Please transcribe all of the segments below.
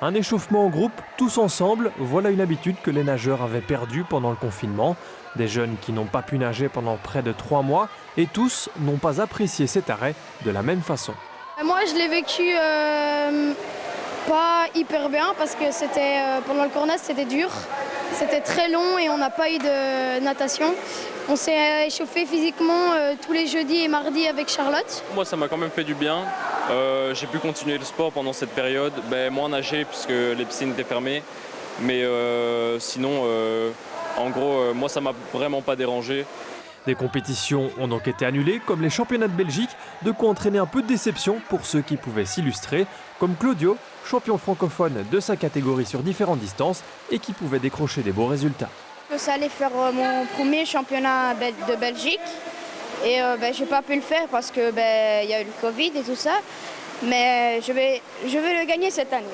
Un échauffement en groupe, tous ensemble, voilà une habitude que les nageurs avaient perdue pendant le confinement. Des jeunes qui n'ont pas pu nager pendant près de 3 mois et tous n'ont pas apprécié cet arrêt de la même façon. Moi, je l'ai vécu pas hyper bien parce que c'était pendant le cornet, c'était dur. C'était très long et on n'a pas eu de natation. On s'est échauffé physiquement tous les jeudis et mardis avec Charlotte. Moi, ça m'a quand même fait du bien. J'ai pu continuer le sport pendant cette période. Moins nager puisque les piscines étaient fermées. Mais sinon, en gros, moi, ça m'a vraiment pas dérangé. Des compétitions ont donc été annulées, comme les championnats de Belgique, de quoi entraîner un peu de déception pour ceux qui pouvaient s'illustrer, comme Claudio, champion francophone de sa catégorie sur différentes distances et qui pouvait décrocher des beaux résultats. Ça allait faire mon premier championnat de Belgique et je n'ai pas pu le faire parce que y a eu le Covid et tout ça, mais je vais le gagner cette année.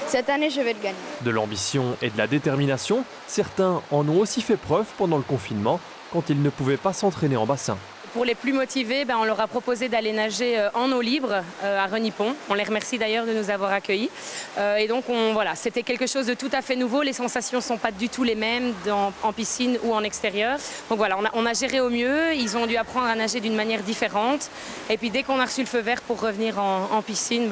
Cette année, je vais le gagner. De l'ambition et de la détermination, certains en ont aussi fait preuve pendant le confinement, quand ils ne pouvaient pas s'entraîner en bassin. Pour les plus motivés, on leur a proposé d'aller nager en eau libre à Renipon. On les remercie d'ailleurs de nous avoir accueillis. Et donc voilà, c'était quelque chose de tout à fait nouveau. Les sensations ne sont pas du tout les mêmes en piscine ou en extérieur. Donc voilà, on a géré au mieux. Ils ont dû apprendre à nager d'une manière différente. Et puis dès qu'on a reçu le feu vert pour revenir en piscine,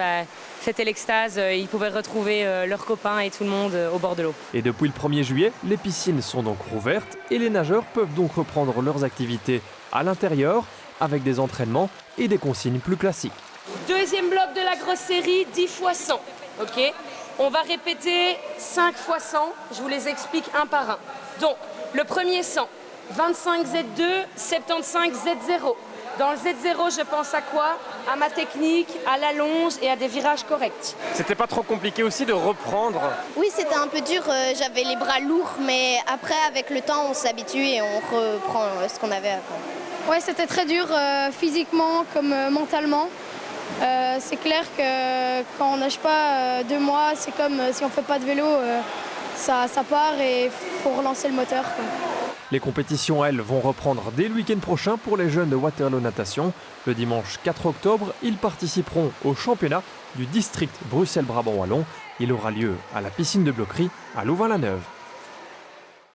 c'était l'extase. Ils pouvaient retrouver leurs copains et tout le monde au bord de l'eau. Et depuis le 1er juillet, les piscines sont donc rouvertes et les nageurs peuvent donc reprendre leurs activités à l'intérieur avec des entraînements et des consignes plus classiques. Deuxième bloc de la grosse série, 10 x 100. Okay. On va répéter 5 x 100. Je vous les explique un par un. Donc, le premier 100, 25 Z2, 75 Z0. Dans le Z0, je pense à quoi? À ma technique, à la longe et à des virages corrects. C'était pas trop compliqué aussi de reprendre? Oui, c'était un peu dur, j'avais les bras lourds, mais après, avec le temps, on s'habitue et on reprend ce qu'on avait avant. Ouais, c'était très dur physiquement comme mentalement. C'est clair que quand on nage pas 2 mois, c'est comme si on fait pas de vélo, ça part et il faut relancer le moteur, quoi. Les compétitions, elles, vont reprendre dès le week-end prochain pour les jeunes de Waterloo Natation. Le dimanche 4 octobre, ils participeront au championnat du district Bruxelles-Brabant-Wallon. Il aura lieu à la piscine de Bloquerie à Louvain-la-Neuve.